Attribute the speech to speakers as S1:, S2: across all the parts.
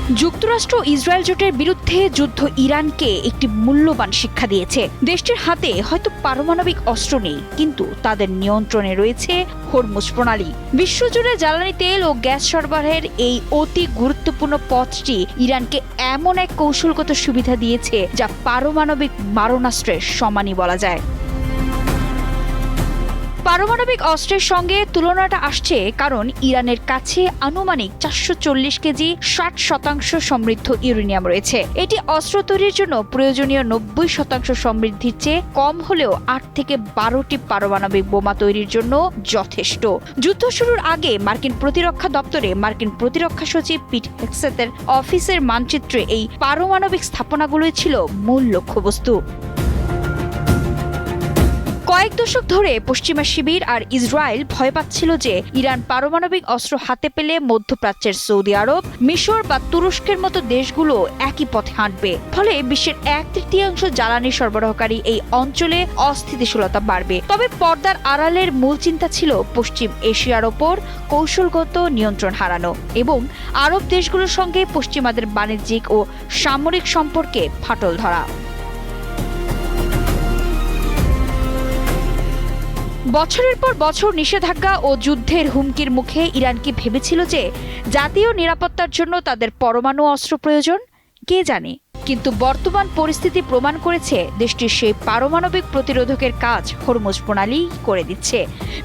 S1: যুক্তরাষ্ট্র ইসরায়েল জোটের বিরুদ্ধে যুদ্ধ ইরানকে একটি মূল্যবান শিক্ষা দিয়েছে। দেশটির হাতে হয়তো পারমাণবিক অস্ত্র নেই, কিন্তু তাদের নিয়ন্ত্রণে রয়েছে হরমুজ প্রণালী। বিশ্বজুড়ে জ্বালানি তেল ও গ্যাস সরবরাহের এই অতি গুরুত্বপূর্ণ পথটি ইরানকে এমন এক কৌশলগত সুবিধা দিয়েছে যা পারমাণবিক মারণাস্ত্রের সমানই বলা যায়। পারমাণবিক অস্ত্রের সঙ্গে তুলনাটা আসছে কারণ ইরানের কাছে আনুমানিক 440 কেজি 60% সমৃদ্ধ ইউরেনিয়াম রয়েছে। এটি অস্ত্র তৈরির জন্য প্রয়োজনীয় 90% সমৃদ্ধির চেয়ে কম হলেও 8 থেকে 12টি পারমাণবিক বোমা তৈরির জন্য যথেষ্ট। যুদ্ধ শুরুর আগে মার্কিন প্রতিরক্ষা দপ্তরে মার্কিন প্রতিরক্ষা সচিব পিট হেগসেথের অফিসের মানচিত্রে এই পারমাণবিক স্থাপনাগুলোই ছিল মূল লক্ষ্যবস্তু। কয়েক দশক ধরে পশ্চিমা শিবির আর ইসরায়েল ভয় পাচ্ছিল যে ইরান পারমাণবিক অস্ত্র হাতে পেলে মধ্যপ্রাচ্যের সৌদি আরব, মিশর বা তুরস্কের মতো দেশগুলো একই পথে হাঁটবে। ফলে বিশ্বের 1/3 জ্বালানি সরবরাহকারী এই অঞ্চলে অস্থিতিশীলতা বাড়বে। তবে পর্দার আড়ালের মূল চিন্তা ছিল পশ্চিম এশিয়ার ওপর কৌশলগত নিয়ন্ত্রণ হারানো এবং আরব দেশগুলোর সঙ্গে পশ্চিমাদের বাণিজ্যিক ও সামরিক সম্পর্কে ফাটল ধরা। বছরের পর বছর নিষেধাজ্ঞা ও যুদ্ধের হুমকির মুখে ইরান কি ভেবেছিল যে জাতীয় নিরাপত্তার জন্য তাদের পরমাণু অস্ত্র প্রয়োজন? কে জানে। কিন্তু বর্তমান পরিস্থিতি প্রমাণ করেছে দেশটির সেই পারমাণবিক প্রতিরোধকের কাজ হরমুজ প্রণালী করে দিচ্ছে।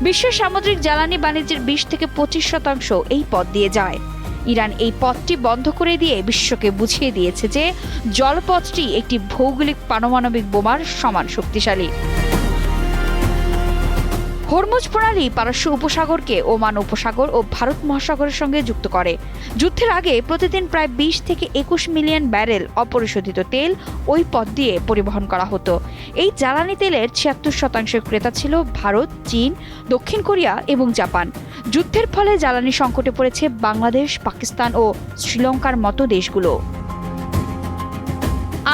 S1: বিশ্বের সামুদ্রিক জ্বালানি বাণিজ্যের 20 থেকে 25% এই পথ দিয়ে যায়। ইরান এই পথটি বন্ধ করে দিয়ে বিশ্বকে বুঝিয়ে দিয়েছে যে জলপথটি একটি ভৌগোলিক পারমাণবিক বোমার সমান শক্তিশালী। হরমুজ প্রণালী পারস্য উপসাগরকে ওমান উপসাগর ও ভারত মহাসাগরের সঙ্গে যুক্ত করে। যুদ্ধের আগে প্রতিদিন প্রায় 20 থেকে 21 মিলিয়ন ব্যারেল অপরিশোধিত তেল ওই পথ দিয়ে পরিবহন করা হতো। এই জ্বালানি তেলের 76% ক্রেতা ছিল ভারত, চীন, দক্ষিণ কোরিয়া এবং জাপান। যুদ্ধের ফলে জ্বালানি সংকটে পড়েছে বাংলাদেশ, পাকিস্তান ও শ্রীলঙ্কার মতো দেশগুলো।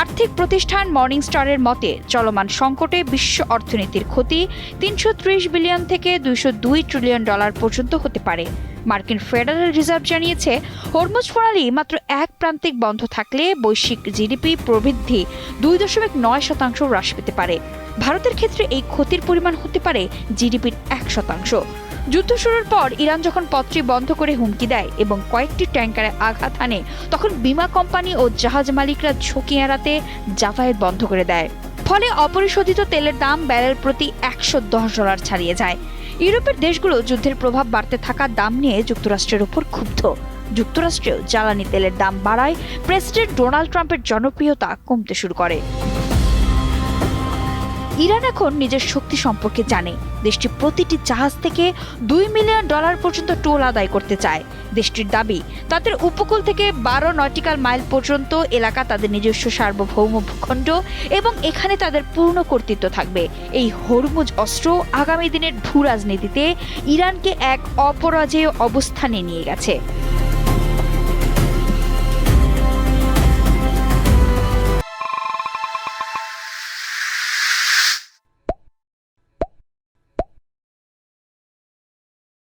S1: আর্থিক প্রতিষ্ঠান মর্নিংস্টারের মতে চলমান সংকটে বিশ্ব অর্থনীতির ক্ষতি 330 বিলিয়ন থেকে 202 ট্রিলিয়ন ডলার পর্যন্ত হতে পারে। মার্কিন ফেডারেল রিজার্ভ জানিয়েছে হরমুজ প্রণালী মাত্র এক প্রান্তিক বন্ধ থাকলে বৈশ্বিক জিডিপি প্রবৃদ্ধি 2.9% হ্রাস পেতে পারে। ভারতের ক্ষেত্রে এই ক্ষতির পরিমাণ হতে পারে জিডিপির 1%। যুদ্ধ শুরুর পর ইরান যখন পথটি বন্ধ করে হুমকি দেয় এবং কয়েকটি ট্যাঙ্কারে আঘাত হানে, তখন বিমা কোম্পানি ও জাহাজ মালিকরা ঝুঁকি এড়াতে যাতায়াত বন্ধ করে দেয়। ফলে অপরিশোধিত তেলের দাম ব্যারেল প্রতি $110 ছাড়িয়ে যায়। ইউরোপের দেশগুলো যুদ্ধের প্রভাব বাড়তে থাকা দাম নিয়ে যুক্তরাষ্ট্রের উপর ক্ষুব্ধ। যুক্তরাষ্ট্রেও জ্বালানি তেলের দাম বাড়ায় প্রেসিডেন্ট ডোনাল্ড ট্রাম্পের জনপ্রিয়তা কমতে শুরু করে। ইরান এখন নিজের শক্তি সম্পর্কে জানে। দেশটি প্রতিটি জাহাজ থেকে $2 মিলিয়ন পর্যন্ত টোল আদায় করতে চায়। দেশটির দাবি, তাদের উপকূল থেকে 12 নটিক্যাল মাইল পর্যন্ত এলাকা তাদের নিজস্ব সার্বভৌম ভূখণ্ড এবং এখানে তাদের পূর্ণ কর্তৃত্ব থাকবে। এই হরমুজ অস্ত্র আগামী দিনের ভূ রাজনীতিতে ইরানকে এক অপরাজেয় অবস্থানে নিয়ে গেছে।